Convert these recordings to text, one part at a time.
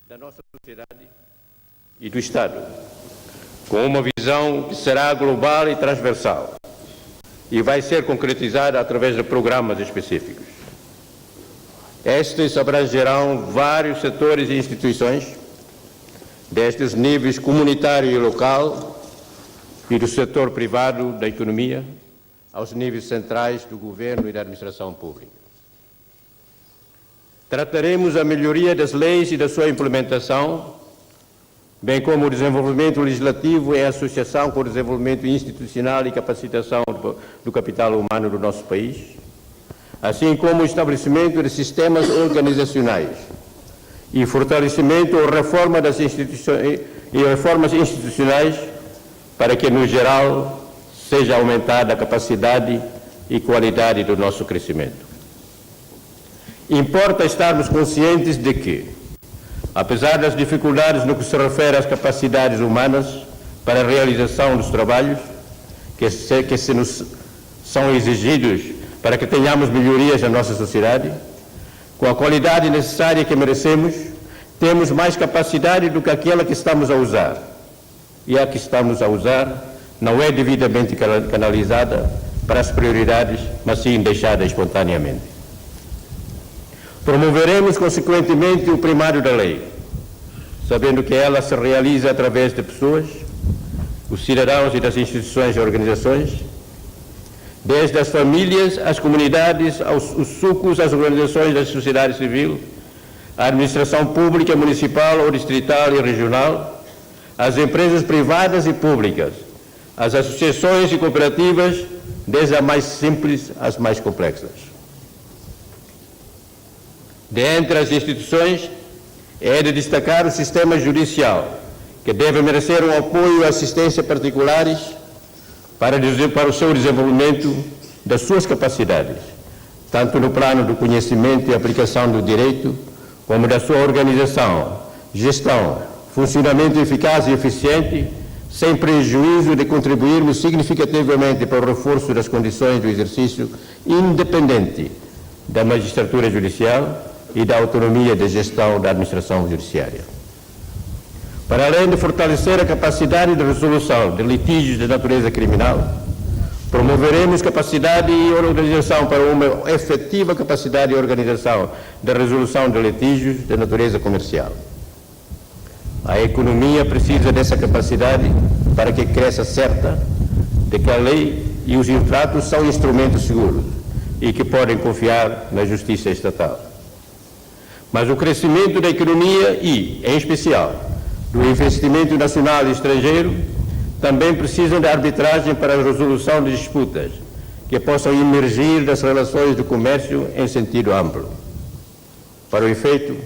da nossa sociedade e do Estado, com uma visão que será global e transversal e vai ser concretizada através de programas específicos. Estes abrangerão vários setores e instituições, desde os níveis comunitário e local e do setor privado da economia aos níveis centrais do governo e da administração pública. Trataremos a melhoria das leis e da sua implementação, bem como o desenvolvimento legislativo em associação com o desenvolvimento institucional e capacitação do capital humano do nosso país, assim como o estabelecimento de sistemas organizacionais e fortalecimento ou reforma das instituições e reformas institucionais para que, no geral, seja aumentada a capacidade e qualidade do nosso crescimento. Importa estarmos conscientes de que, apesar das dificuldades no que se refere às capacidades humanas para a realização dos trabalhos que se nos são exigidos para que tenhamos melhorias na nossa sociedade, com a qualidade necessária que merecemos, temos mais capacidade do que aquela que estamos a usar. E a que estamos a usar não é devidamente canalizada para as prioridades, mas sim deixada espontaneamente. Promoveremos, consequentemente, o primário da lei, sabendo que ela se realiza através de pessoas, os cidadãos e das instituições e organizações, desde as famílias, as comunidades, os sucos, as organizações da sociedade civil, a administração pública, municipal ou distrital e regional, as empresas privadas e públicas, as associações e cooperativas, desde as mais simples às mais complexas. Dentre as instituições, é de destacar o sistema judicial, que deve merecer um apoio e assistência particulares para o seu desenvolvimento das suas capacidades, tanto no plano do conhecimento e aplicação do direito, como da sua organização, gestão, funcionamento eficaz e eficiente, sem prejuízo de contribuirmos significativamente para o reforço das condições do exercício independente da magistratura judicial e da autonomia de gestão da administração judiciária. Para além de fortalecer a capacidade de resolução de litígios de natureza criminal, promoveremos capacidade e organização para uma efetiva capacidade e organização da resolução de litígios de natureza comercial. A economia precisa dessa capacidade para que cresça certa de que a lei e os contratos são instrumentos seguros e que podem confiar na justiça estatal. Mas o crescimento da economia e, em especial, do investimento nacional e estrangeiro também precisam de arbitragem para a resolução de disputas que possam emergir das relações de comércio em sentido amplo. Para o efeito,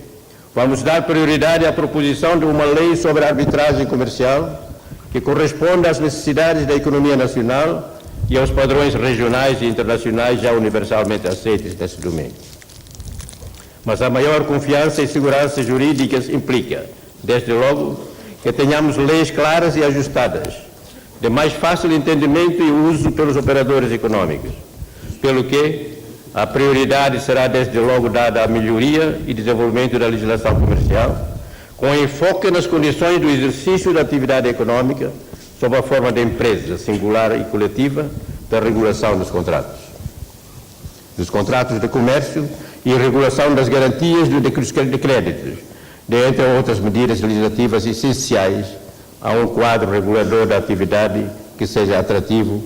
vamos dar prioridade à proposição de uma lei sobre a arbitragem comercial que corresponda às necessidades da economia nacional e aos padrões regionais e internacionais já universalmente aceitos nesse domingo. Mas a maior confiança e segurança jurídicas implica, desde logo, que tenhamos leis claras e ajustadas, de mais fácil entendimento e uso pelos operadores econômicos, pelo que a prioridade será desde logo dada à melhoria e desenvolvimento da legislação comercial, com enfoque nas condições do exercício da atividade econômica, sob a forma de empresa singular e coletiva, da regulação dos contratos de comércio e regulação das garantias de créditos, dentre outras medidas legislativas essenciais a um quadro regulador da atividade que seja atrativo,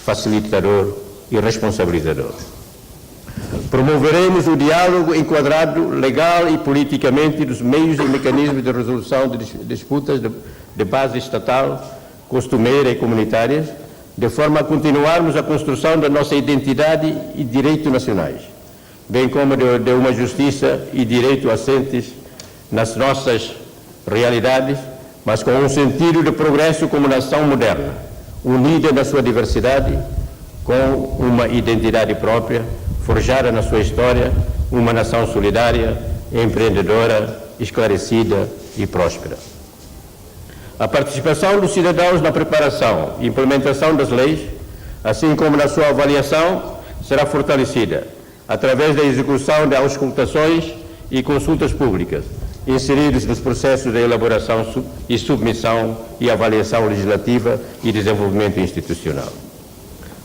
facilitador e responsabilizador. Promoveremos o diálogo enquadrado legal e politicamente dos meios e mecanismos de resolução de disputas de base estatal, costumeira e comunitárias, de forma a continuarmos a construção da nossa identidade e direitos nacionais, bem como de uma justiça e direito assentes nas nossas realidades, mas com um sentido de progresso como nação moderna, unida na sua diversidade, com uma identidade própria, forjada na sua história, uma nação solidária, empreendedora, esclarecida e próspera. A participação dos cidadãos na preparação e implementação das leis, assim como na sua avaliação, será fortalecida através da execução de auscultações e consultas públicas, inseridos nos processos de elaboração e submissão e avaliação legislativa e desenvolvimento institucional.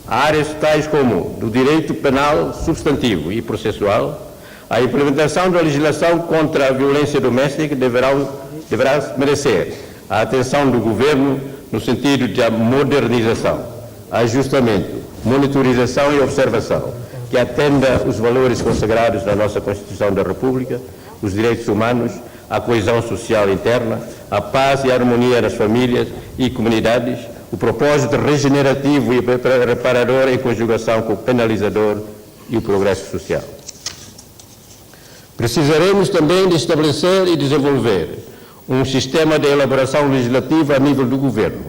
Áreas tais como do direito penal substantivo e processual, a implementação da legislação contra a violência doméstica deverá merecer a atenção do Governo no sentido de modernização, ajustamento, monitorização e observação, que atenda os valores consagrados na nossa Constituição da República, os direitos humanos, a coesão social interna, a paz e a harmonia das famílias e comunidades, o propósito regenerativo e reparador em conjugação com o penalizador e o progresso social. Precisaremos também de estabelecer e desenvolver um sistema de elaboração legislativa a nível do Governo,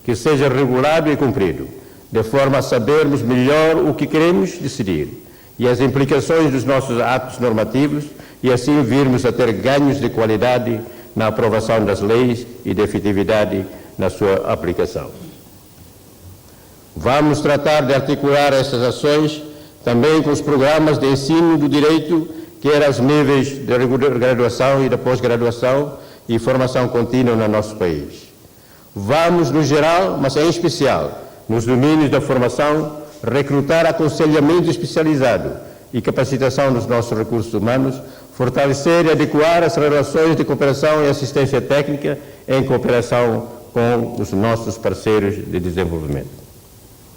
que seja regulado e cumprido, de forma a sabermos melhor o que queremos decidir e as implicações dos nossos atos normativos e assim virmos a ter ganhos de qualidade na aprovação das leis e de efetividade na sua aplicação. Vamos tratar de articular essas ações também com os programas de ensino do direito, quer aos níveis de graduação e da pós-graduação e formação contínua no nosso país. Vamos, no geral, mas em especial, nos domínios da formação, recrutar aconselhamento especializado e capacitação dos nossos recursos humanos, fortalecer e adequar as relações de cooperação e assistência técnica em cooperação com os nossos parceiros de desenvolvimento.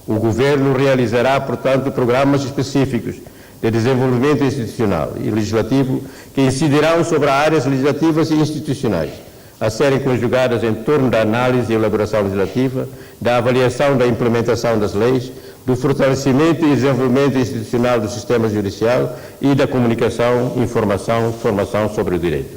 O Governo realizará, portanto, programas específicos de desenvolvimento institucional e legislativo que incidirão sobre áreas legislativas e institucionais, a serem conjugadas em torno da análise e elaboração legislativa, da avaliação da implementação das leis, do fortalecimento e desenvolvimento institucional do sistema judicial e da comunicação, informação e formação sobre o direito.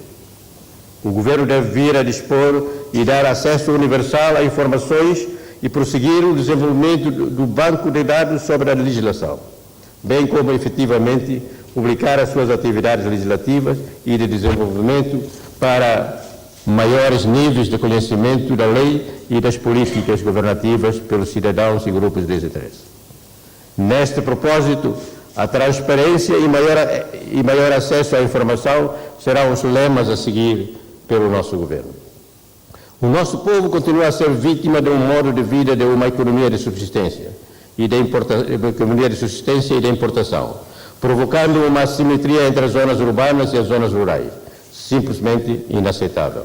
O Governo deve vir a dispor e dar acesso universal a informações e prosseguir o desenvolvimento do banco de dados sobre a legislação, bem como efetivamente publicar as suas atividades legislativas e de desenvolvimento para maiores níveis de conhecimento da lei e das políticas governativas pelos cidadãos e grupos de interesse. Neste propósito, a transparência e maior acesso à informação serão os lemas a seguir pelo nosso Governo. O nosso povo continua a ser vítima de um modo de vida de uma economia de subsistência e de importação, provocando uma assimetria entre as zonas urbanas e as zonas rurais, simplesmente inaceitável.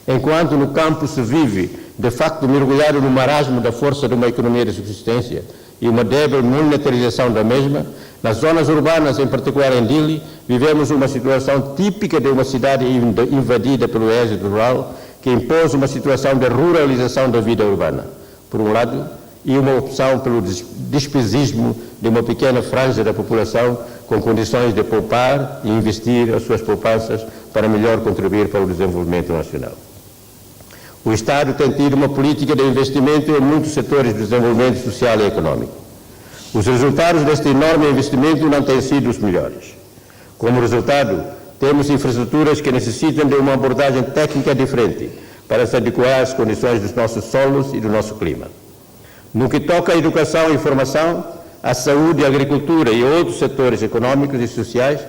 Enquanto no campo se vive, de facto, mergulhado no marasmo da força de uma economia de subsistência e uma débil monetarização da mesma, nas zonas urbanas, em particular em Dili, vivemos uma situação típica de uma cidade invadida pelo êxodo rural, que impôs uma situação de ruralização da vida urbana, por um lado, e uma opção pelo despesismo de uma pequena franja da população com condições de poupar e investir as suas poupanças para melhor contribuir para o desenvolvimento nacional. O Estado tem tido uma política de investimento em muitos setores do desenvolvimento social e econômico. Os resultados deste enorme investimento não têm sido os melhores. Como resultado, temos infraestruturas que necessitam de uma abordagem técnica diferente para se adequar às condições dos nossos solos e do nosso clima. No que toca à educação e formação, à saúde, à agricultura e outros setores econômicos e sociais,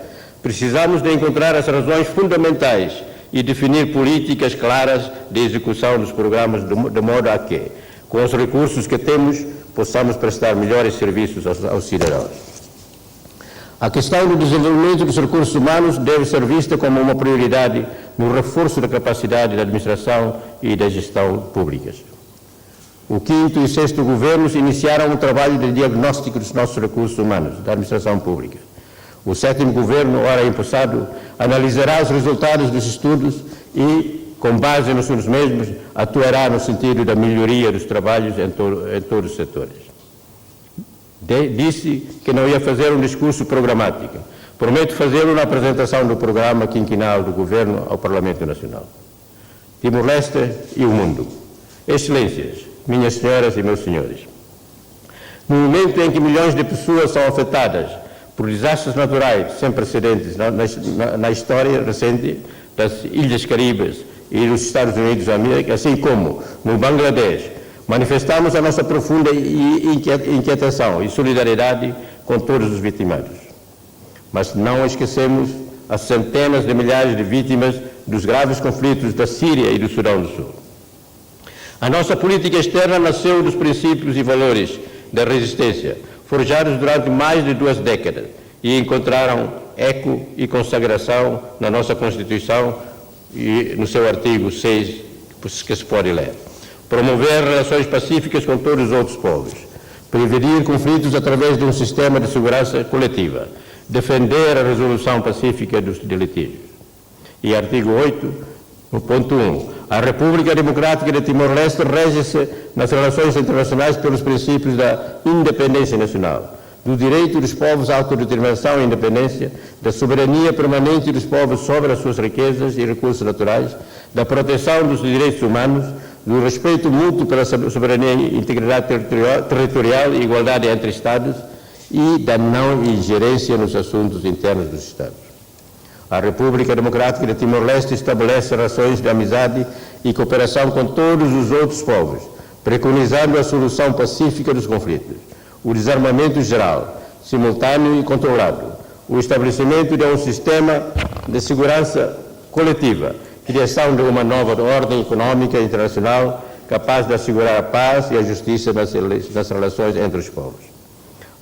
precisamos de encontrar as razões fundamentais e definir políticas claras de execução dos programas de modo a que, com os recursos que temos, possamos prestar melhores serviços aos cidadãos. A questão do desenvolvimento dos recursos humanos deve ser vista como uma prioridade no reforço da capacidade da administração e da gestão públicas. O 5º e 6º governos iniciaram um trabalho de diagnóstico dos nossos recursos humanos, da administração pública. O 7º governo, ora empossado, analisará os resultados dos estudos e, com base nos mesmos, atuará no sentido da melhoria dos trabalhos em todos os setores. Disse que não ia fazer um discurso programático. Prometo fazê-lo na apresentação do programa quinquenal do Governo ao Parlamento Nacional. Timor-Leste e o mundo. Excelências, minhas senhoras e meus senhores, no momento em que milhões de pessoas são afetadas por desastres naturais sem precedentes na história recente das Ilhas Caribes e dos Estados Unidos da América, assim como no Bangladesh, manifestamos a nossa profunda inquietação e solidariedade com todos os vitimados. Mas não esquecemos as centenas de milhares de vítimas dos graves conflitos da Síria e do Sudão do Sul. A nossa política externa nasceu dos princípios e valores da resistência, forjados durante mais de 2 décadas e encontraram eco e consagração na nossa Constituição e no seu artigo 6, que se pode ler. Promover relações pacíficas com todos os outros povos, prevenir conflitos através de um sistema de segurança coletiva, defender a resolução pacífica dos litígios. E artigo 8, no ponto 1, a República Democrática de Timor-Leste rege-se nas relações internacionais pelos princípios da independência nacional, do direito dos povos à autodeterminação e independência, da soberania permanente dos povos sobre as suas riquezas e recursos naturais, da proteção dos direitos humanos, do respeito mútuo pela soberania e integridade territorial e igualdade entre Estados e da não ingerência nos assuntos internos dos Estados. A República Democrática de Timor-Leste estabelece relações de amizade e cooperação com todos os outros povos, preconizando a solução pacífica dos conflitos, o desarmamento geral, simultâneo e controlado, o estabelecimento de um sistema de segurança coletiva, criação de uma nova ordem econômica internacional capaz de assegurar a paz e a justiça nas relações entre os povos.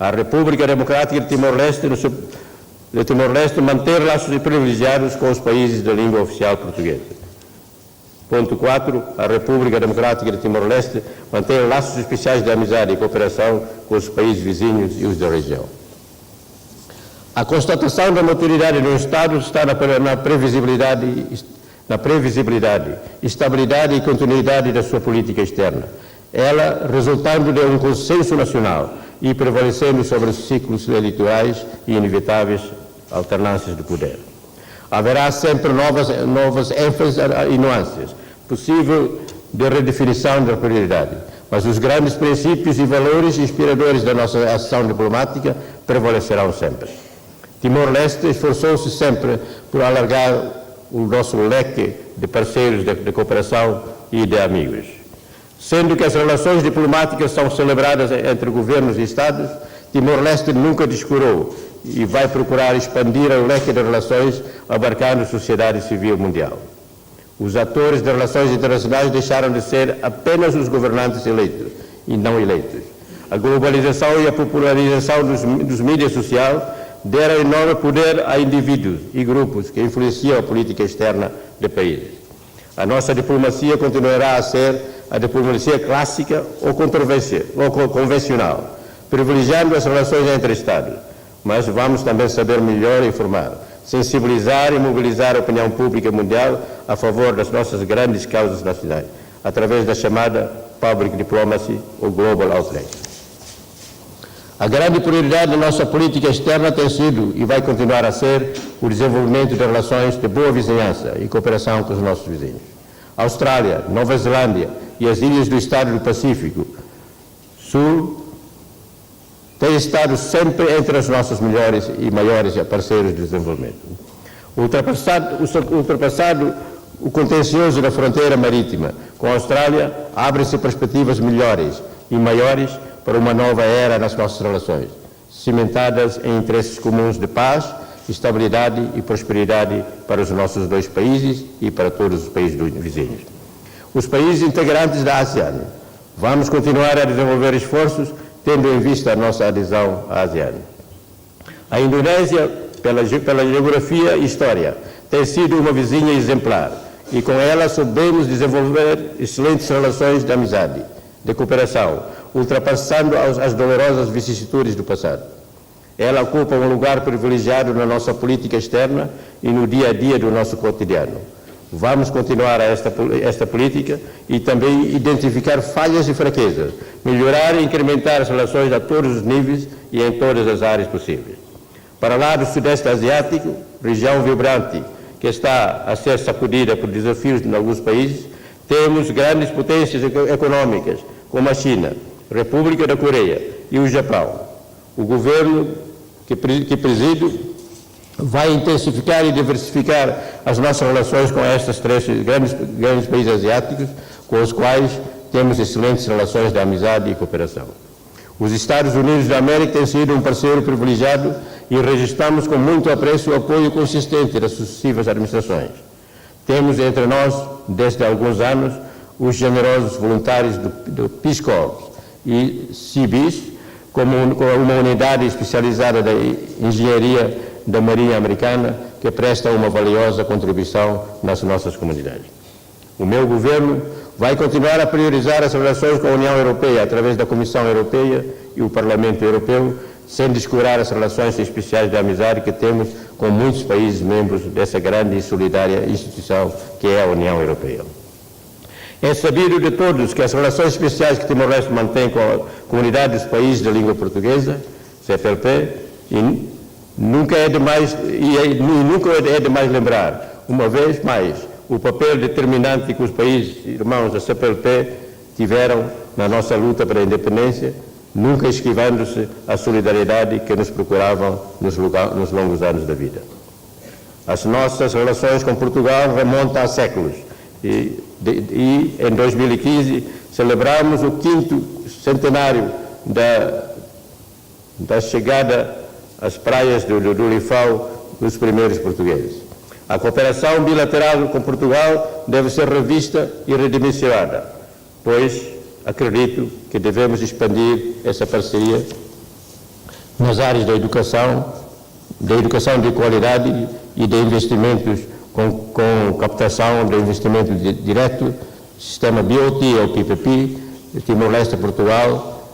A República Democrática de Timor-Leste manter laços privilegiados com os países da língua oficial portuguesa. Ponto 4. A República Democrática de Timor-Leste mantém laços especiais de amizade e cooperação com os países vizinhos e os da região. A constatação da maturidade do Estado está na previsibilidade, estabilidade e continuidade da sua política externa. Ela resultando de um consenso nacional e prevalecendo sobre os ciclos eleitorais e inevitáveis alternâncias de poder. Haverá sempre novas ênfases e nuances, possível de redefinição da prioridade, mas os grandes princípios e valores inspiradores da nossa ação diplomática prevalecerão sempre. Timor-Leste esforçou-se sempre por alargar o nosso leque de parceiros de cooperação e de amigos. Sendo que as relações diplomáticas são celebradas entre governos e Estados, Timor-Leste nunca descurou e vai procurar expandir o leque de relações abarcando a sociedade civil mundial. Os atores de relações internacionais deixaram de ser apenas os governantes eleitos e não eleitos. A globalização e a popularização dos mídias sociais deram enorme poder a indivíduos e grupos que influenciam a política externa de países. A nossa diplomacia continuará a ser a diplomacia clássica ou convencional, privilegiando as relações entre Estados, mas vamos também saber melhor informar, sensibilizar e mobilizar a opinião pública mundial a favor das nossas grandes causas nacionais, através da chamada Public Diplomacy ou Global Outreach. A grande prioridade da nossa política externa tem sido e vai continuar a ser o desenvolvimento de relações de boa vizinhança e cooperação com os nossos vizinhos. A Austrália, Nova Zelândia e as ilhas do estado do Pacífico Sul têm estado sempre entre os nossos melhores e maiores parceiros de desenvolvimento. Ultrapassado o contencioso da fronteira marítima com a Austrália, abrem-se perspectivas melhores e maiores para uma nova era nas nossas relações, cimentadas em interesses comuns de paz, estabilidade e prosperidade para os nossos dois países e para todos os países vizinhos. Os países integrantes da ASEAN, vamos continuar a desenvolver esforços tendo em vista a nossa adesão à ASEAN. A Indonésia, pela geografia e história, tem sido uma vizinha exemplar e com ela soubemos desenvolver excelentes relações de amizade, de cooperação, ultrapassando as dolorosas vicissitudes do passado. Ela ocupa um lugar privilegiado na nossa política externa e no dia a dia do nosso cotidiano. Vamos continuar esta política e também identificar falhas e fraquezas, melhorar e incrementar as relações a todos os níveis e em todas as áreas possíveis. Para lá do Sudeste Asiático, região vibrante que está a ser sacudida por desafios em alguns países, temos grandes potências econômicas, como a China, República da Coreia e o Japão. O governo que presido vai intensificar e diversificar as nossas relações com estes três grandes países asiáticos, com os quais temos excelentes relações de amizade e cooperação. Os Estados Unidos da América têm sido um parceiro privilegiado e registramos com muito apreço o apoio consistente das sucessivas administrações. Temos entre nós, desde alguns anos, os generosos voluntários do Peace Corps e CIBIS, como uma unidade especializada da engenharia da Marinha Americana, que presta uma valiosa contribuição nas nossas comunidades. O meu governo vai continuar a priorizar as relações com a União Europeia através da Comissão Europeia e o Parlamento Europeu, sem descurar as relações especiais de amizade que temos com muitos países membros dessa grande e solidária instituição que é a União Europeia. É sabido de todos que as relações especiais que Timor-Leste mantém com a comunidade dos países de língua portuguesa, CPLP, nunca é demais lembrar, uma vez mais, o papel determinante que os países irmãos da CPLP tiveram na nossa luta pela independência, nunca esquivando-se a solidariedade que nos procuravam nos longos anos da vida. As nossas relações com Portugal remontam a séculos e em 2015 celebramos o 5º centenário da chegada às praias do Lifau dos primeiros portugueses. A cooperação bilateral com Portugal deve ser revista e redimensionada, pois acredito que devemos expandir essa parceria nas áreas da educação de qualidade e de investimentos com captação de investimento direto, sistema BOT ou PPP, Timor-Leste e Portugal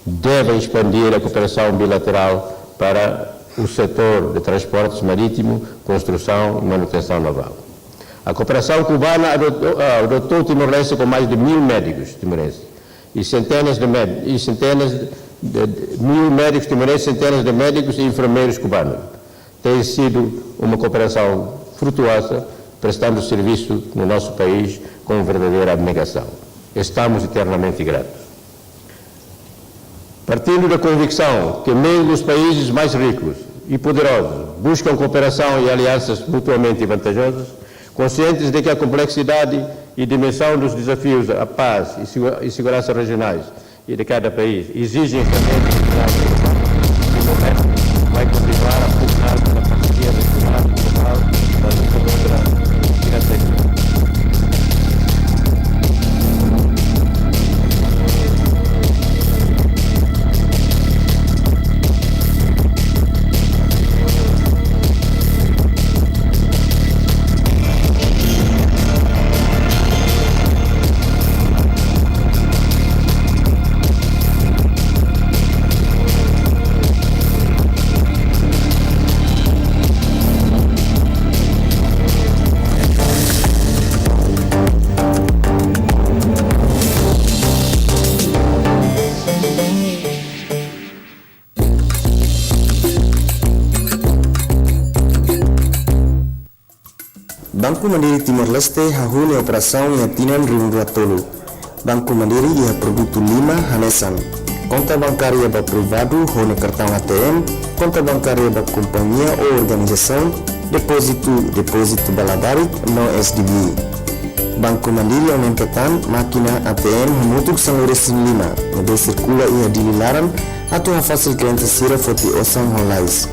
devem expandir a cooperação bilateral para o setor de transportes marítimo, construção e manutenção naval. A cooperação cubana adotou Timor-Leste com mais de 1.000 médicos timorenses e centenas de médicos e enfermeiros cubanos. Tem sido uma cooperação frutuosa, prestando serviço no nosso país com verdadeira abnegação. Estamos eternamente gratos. Partindo da convicção que mesmo os países mais ricos e poderosos buscam cooperação e alianças mutuamente vantajosas, conscientes de que a complexidade e dimensão dos desafios à paz e segurança regionais e de cada país exigem também vai continuar a pugnar pela parceria regional e global da luta contra a pirataria. Banco Mandiri Timor-Leste hahuni operação e atinan rindu tolu. Banco Mandiri ia produto lima hanesan. Conta bancária ba privado hone cartão ATM, conta bancária ba companhia ou organização, depósito baladarik no SDB. Banco Mandiri aumentan máquina ATM hamutuk sanguresin lima, nebe circula ia dililaran atau hafasil cliente sira foti osang holais.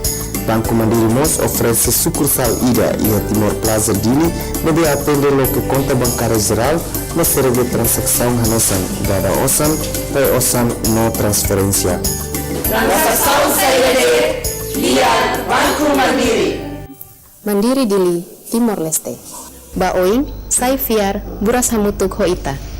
Banco Mandiri Mos oferece sucursal Ida e a Timor Plaza Dili, onde atende lo que conta bancária geral, mas serve transação hanesan, dada osan, pai osan no transferência. Transação CBD via Banco Mandiri. Mandiri Dili, Timor-Leste. Baoing, sai fiar, buras hamutuk hoita.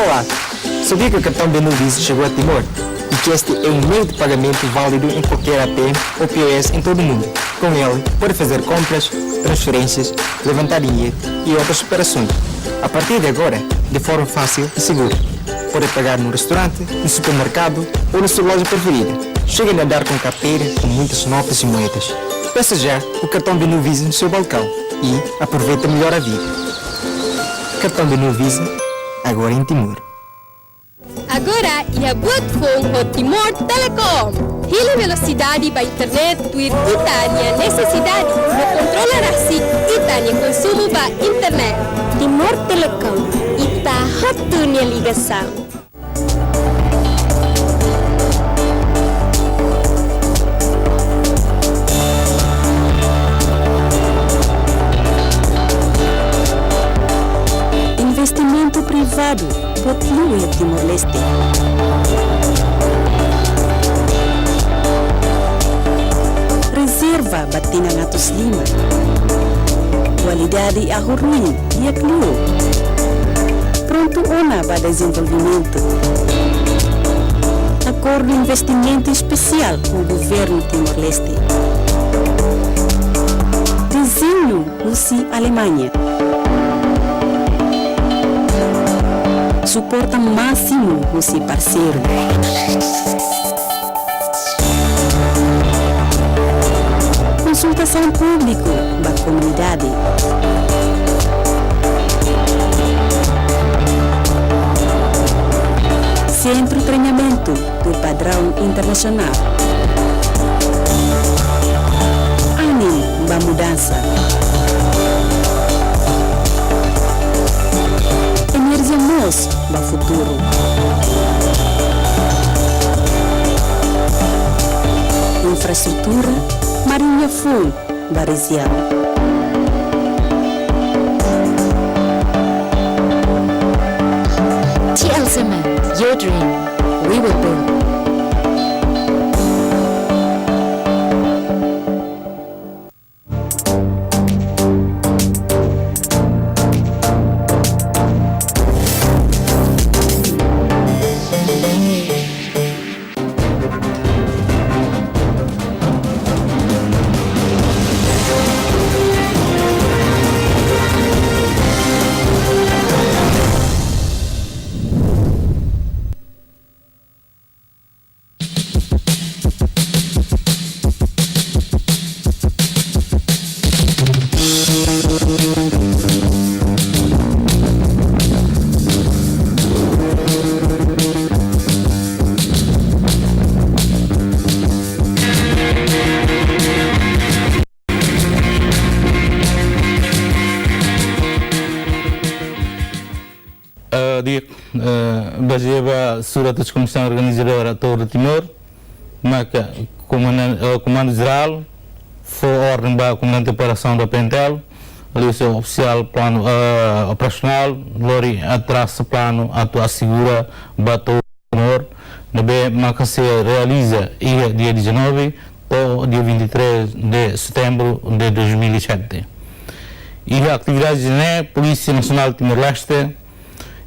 Olá, sabia que o cartão Benu Visa chegou a Timor? E que este é um meio de pagamento válido em qualquer ATM ou POS em todo o mundo. Com ele, pode fazer compras, transferências, levantar dinheiro e outras operações. A partir de agora, de forma fácil e segura. Pode pagar no restaurante, no supermercado ou na sua loja preferida. Chega a andar com carteira com muitas notas e moedas. Peça já o cartão Benu Visa no seu balcão e aproveita melhor a vida. Cartão Benu Visa, agora em Timor. Agora iabot phone o Timor Telecom. Hili velocidade para internet tuir itania necessidade. No controla assim itania consumo para internet. Timor Telecom. Ita hatunya ligação. Investimento privado. Continue a Timor-Leste. Reserva Batina Natos Lima. Qualidade a Hornin e a Clio. Pronto ona para desenvolvimento. Acordo de investimento especial com o governo Timor-Leste. Desenho Rússia-Alemanha. Suporta máximo você parceiro. Consultação pública da comunidade. Centro de treinamento do padrão internacional. Ânimo da mudança. Energiamos do futuro. Infraestrutura Marinha Full da região. TL Cement, your dream, we will build. Bajeba Surat Comissão Organizadora Torre de Timor, maka Comando Geral, foi ordem para o Comandante de Operação da Pentel, ali o seu oficial plano operacional, lori atrás plano atu assegura bato Timor, nabe maka se realiza dia 19 ou dia 23 de setembro de 2007. E a atividade da Polícia Nacional de Timor-Leste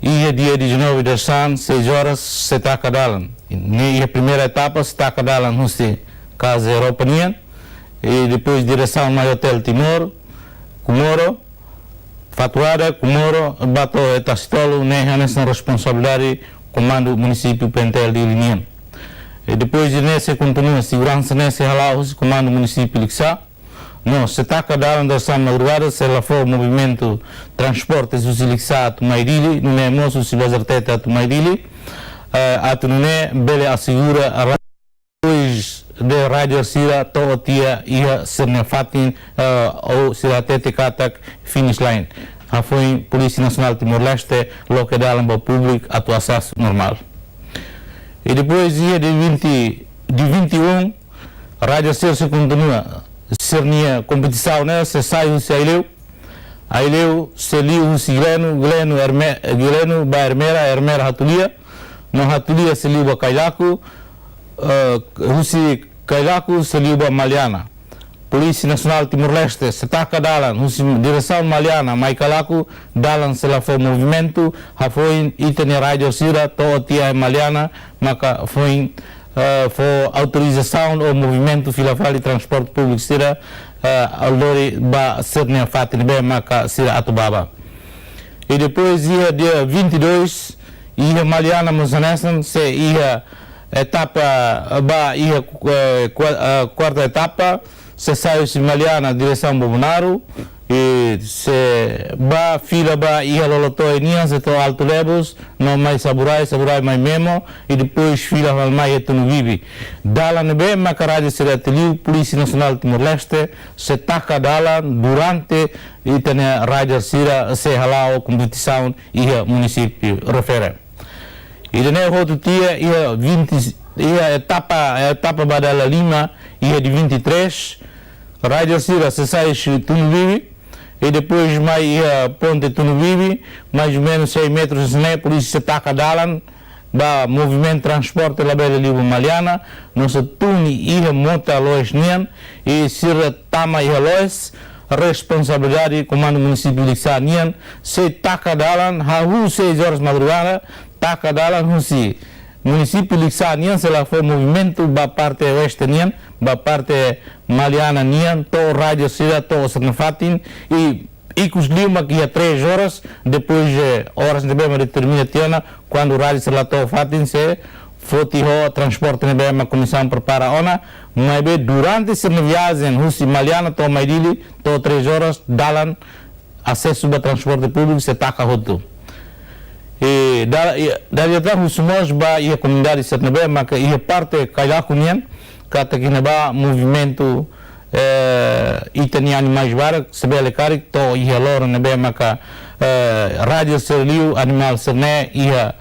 e dia 19 de San, 6 horas, se está cadalan. E a primeira etapa se está cadalan no Casa Europa Nian, e depois direção ao Hotel Timor, Comoro, Fatuada, Comoro, Bato e Tastolo, nessa responsabilidade Comando Município Pentel de Ilinian. E depois nesse continua a segurança nesse halaus Comando Município Lixá. Não, se está cada dessa madrugada, se ela for o movimento transporte se Lixá a Tumairili, não é moço se bazarteta a Tumairili, a Tunune, bele assegura a depois de rádio Arsira, Totia e a Sernefatin, ou Siratete Katak, finish line. A foi Polícia Nacional de Timor-Leste, local para o público, atuação normal. E depois, dia de 21, a rádio Arsira se continua. Sernia competição, né? Se sai o Aileu, se liu o Gleno, Gleno, Hermera Hatulia, no Hatulia se liu o Kailaku, Rusi Kailaku se liu o Maliana. Polisi Nasional Timor-Leste setaka dalan husi direção Maliana Maikalaku dalan sela foi movimento foi itene rádio sira to tia Maliana maka foi autorização o movimento filafali transporte público sira aldori ba sernia fatin be maka sira atubaba. E depois dia 22 ia Maliana Mozanesan se ia etapa ba ia quarta etapa se saiu se Maliana direção Bolsonaro e se ba fila ba ia loloto enian se to Alto Lebos não mais saburai mais memo e depois fila mais etunu vive dalan be makaradi serateliu Polisi Nasional Timor-Leste se taka dalan durante itene raja sira se halau competição ia município refere e dene hotu tia ia 20 ia etapa badala 5 ia de 23 raja sira se sai tunu vive e depois mais ponte Tunubibi, mais ou menos 6 metros, né? Por isso se taca dalan, ba movimento transporte lá bela libo Maliana, nossa tuni ia monta lois nian e sira tama ia lois, responsabilidade comando município de Sanian, se taca dalan, ha 6 horas madrugada, taca dalan husi. Município de Sanian se lá foi movimento ba parte oeste nian, ba parte Maliana nian, to rádio sira to Sernafatin e Icos Lima que ia 3 horas, depois horas de bema determina tiana, quando o rádio se lá to Fatin se fotiho transporte de bema comissão prepara ona, mas durante essa viagem husi Maliana to Maidili to 3 horas dalan acesso a transporte público se taca rodo. E dari atrás os nós ba ia comunidade Sernabe maka ia parte Kailaku nian kata kina ba movimento itani animais bara sebele karik to ia lor nabe maka radio serliu animal serne ia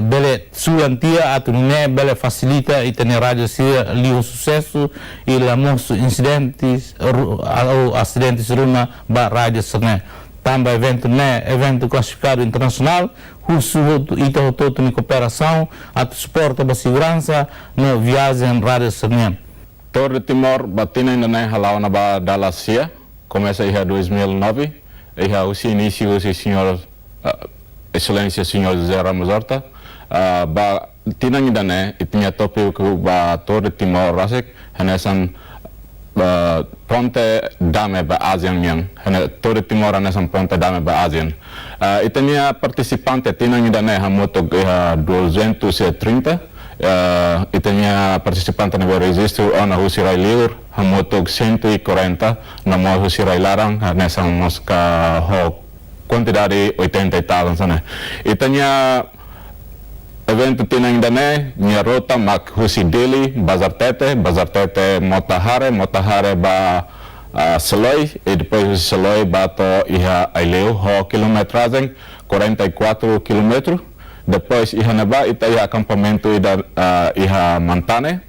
bele sulantia atunine bele facilita itani radio serliu sucesso e la moço incidentes ou acidentes ruma ba radio serne também evento classificado internacional, ito todo em cooperação, a suporte a segurança na viagem rádio Sernian. Torre de Timor batina ainda nem halau na ba Dalasia, começa em 2009, e o início o senhor excelência senhor José Ramos Horta, ba tina ainda nem e tinha tópico ba Torre de Timor rasik, hanesan ponte dame ba ASEAN yang Torre de Timor hanesan ponte dame ba ASEAN e tinha participante tina ainda nem hamoto 230 e tinha participante no registro ona husirai liur hamoto 140 na mo husirai larang hanesan mosca ho quantidade 80 e tal sana e tinha evento tina ainda né minha rota mak husi Delhi Bazar Tete Motahare ba Seloi e depois husi Seloi bato iha Aileu ho kilometragem 44 km depois iha naba ita iha acampamento iha Mantane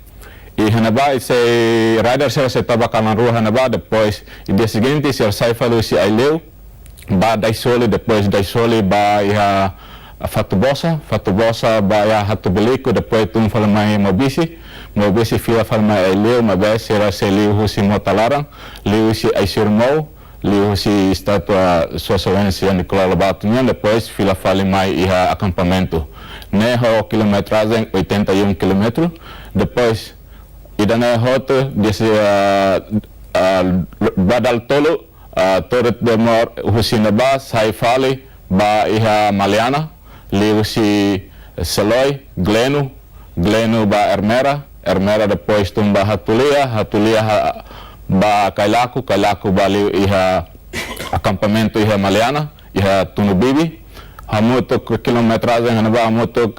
iha naba ise rider se tabakalan rua naba depois e dia seguinte se sai falu si Aileu ba Daisoli depois Daisoli ba iha Fatu Bosa ba ya Hatu Belico depois tum fala mai Mobisi fila fala mai Leo mabe será se Leo husi Motalarang Leo si Aisirmou Leo husi estátua sua excelência Nicolau Lobato depois fila fala mai iha acampamento neho kilometragem 81 km depois idane hoto desse Badal Tolo Torre de Timor husi naba sai fali ba iha Maliana Leo si Seloi, Glenu ba Ermera depois tumba Hatulia ba Kailaku ba Leo iha acampamento iha Maliana, iha Tunubibi, hamuto kilometragem hanaba hamuto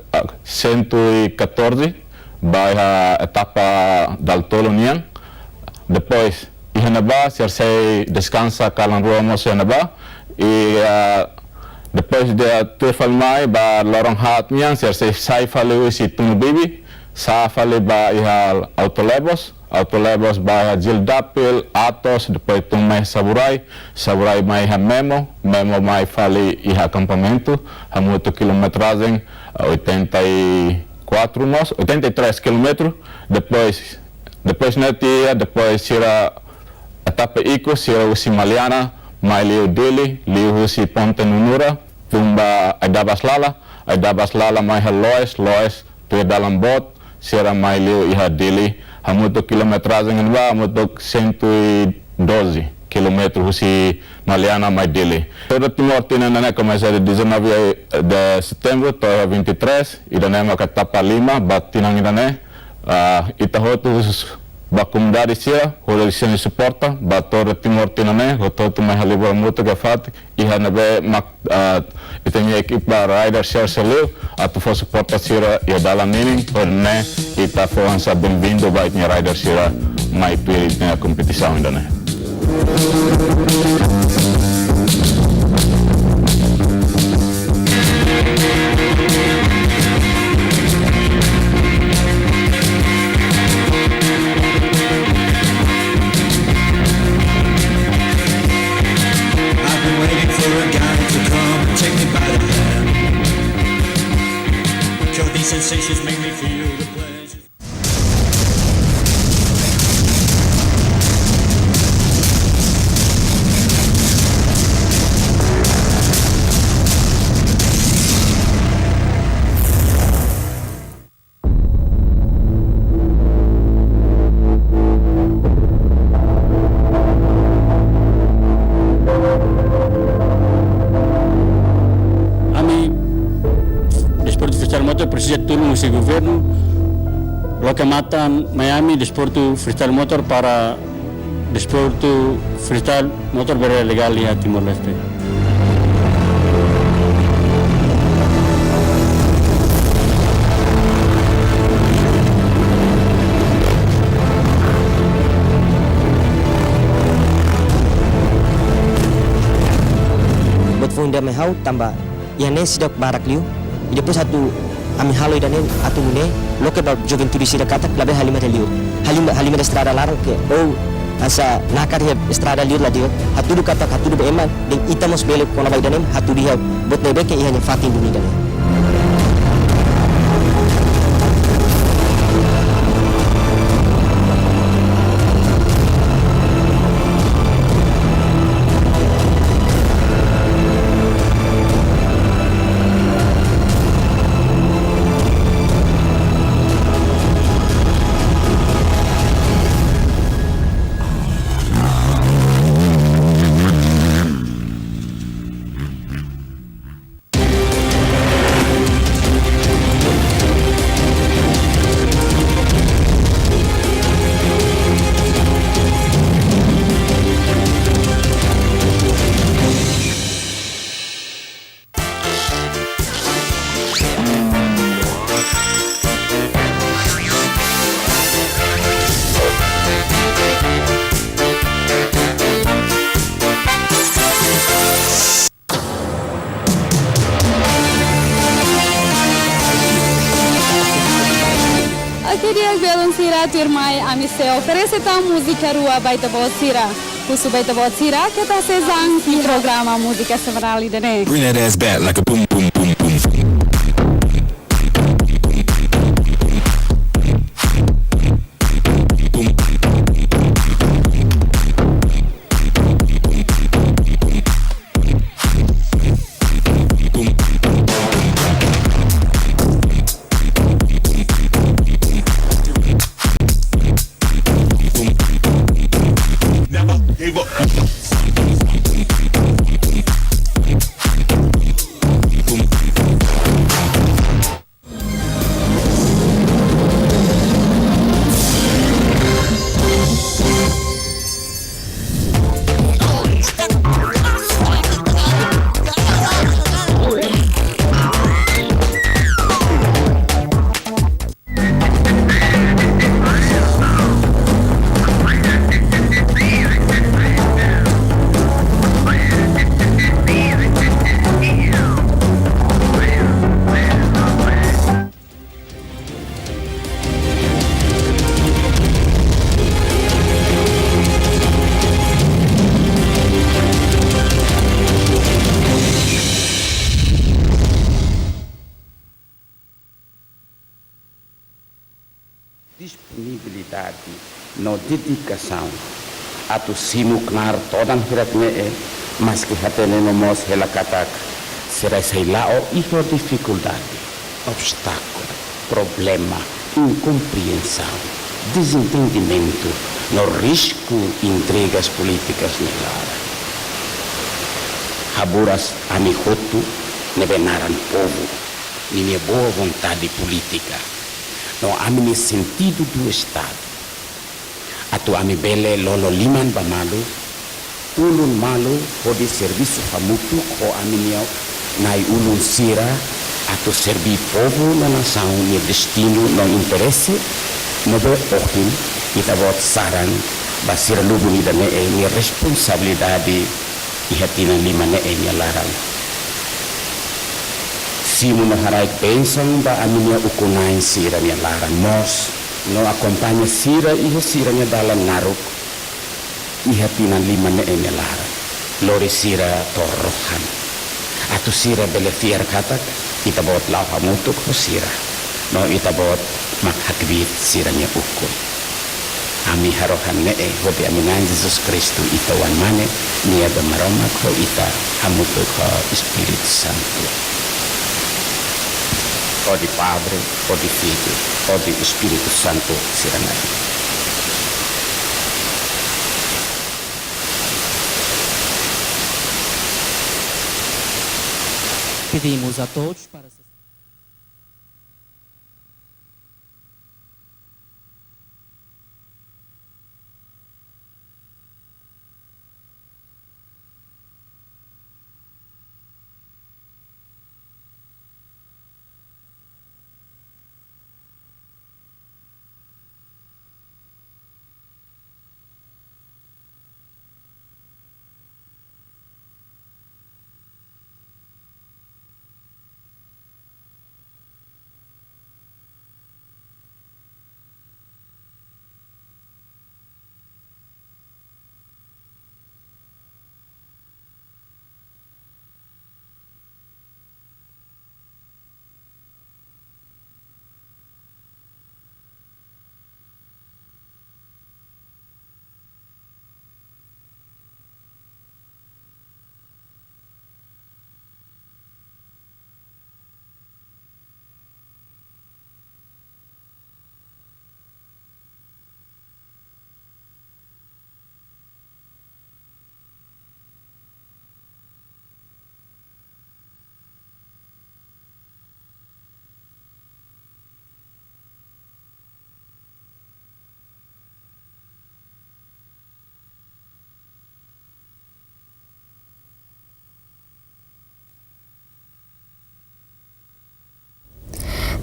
114 ba iha etapa dal Tolo nian. Depois iha naba sersei descansa kalan rua mose naba e depois de ter falmai ba lorong hat nian se sai falu si Tunubibi sa fale ba iha autolebos ba Jildapil Atos depois tumai Saburai mai ha Memo mai fale iha acampamento hamuto kilometragem 83 km depois netia depois sira Etapa iko sira usi Maliana, mai liu Dili, liu usi Ponte Nunura, tumba Aidabas Lala mai ha Loes, tu dalam bot, sira mai liu iha Dili, hamuto kilometragem ba, hamuto 112 km usi Maliana mai Dili. Todo Timor tinanane começa de 19 de setembro até 23, idanema ka etapa 5, batinang idane, itahotu ba comunidade sia, hoje se suporta, ba todo Timor tinane, hototo mai halibor muito gafat, iha nabe mak itanya equipa rider share selu, atu for suporta sira ia dalam meaning, ne ita força bem-vindo ba itnya rider sira mai pilih na competição idane. Sensations make me feel the pleasure. Precisa de turno esse governo, lo que mata Miami, desporto freestyle motor para desporto freestyle motor vera legal em Timor-Leste. Buat funda mehau tambah, yang ne sidak barak liu, ide pun satu ami halo idane atumune loke ba juventude sida kata labe halima liu halima estrada larang ke asa nakar ya estrada liu la dio hatudu kata hatudu eman ding itamos bele kona ba idane hatudu ya bot nebe ke ihanya fatin duni idane. Queria ver sira turmai ami se oferece ta música rua baita sira. Kusu baita sira que tá sezang di programa música semanal idane. Bring that ass back like a boom boom boom boom. Disponibilidade na dedicação atu simuk nar todan hirat me mas que hatene nomos hela katak será lao hijo dificuldade, obstáculo, problema, incompreensão, desentendimento, no risco intrigas políticas nelara. Haburas amihotu nebenaran povo, minha boa vontade política, no amini sentido do Estado. Atu ami bele lolo liman bamalu, ulun malu pode serviço famutu ko aminiau nai ulun sira atu servi povo na nação ni destino no interesse no be ohin kita bot saran basira lubu ni dane ni responsabilidade ihatina lima ne ni larang simu na harai pensang ba aminia ukunain sira ni larang mos no akompanya sira iha sira ni dalam naruk ihatina lima ne ni larang lori sira torrohan atu sira bele fiar katak kita bot lau hamutuk ho sira no ita bot makhakbit siranya ukur ami harohan ne hobi aminan Jesus Kristu ita wan mane nia bemaromak ho ita hamutuk ho Espiritu Santo o di Padre o di Figlio o di Espiritu Santo sirangai. Pedimos a todos para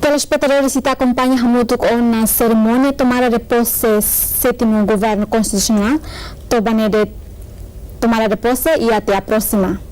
Telespectadores que acompanham Hamutuk na cerimônia tomada de posse sétimo governo constitucional, tomada de posse e até a próxima.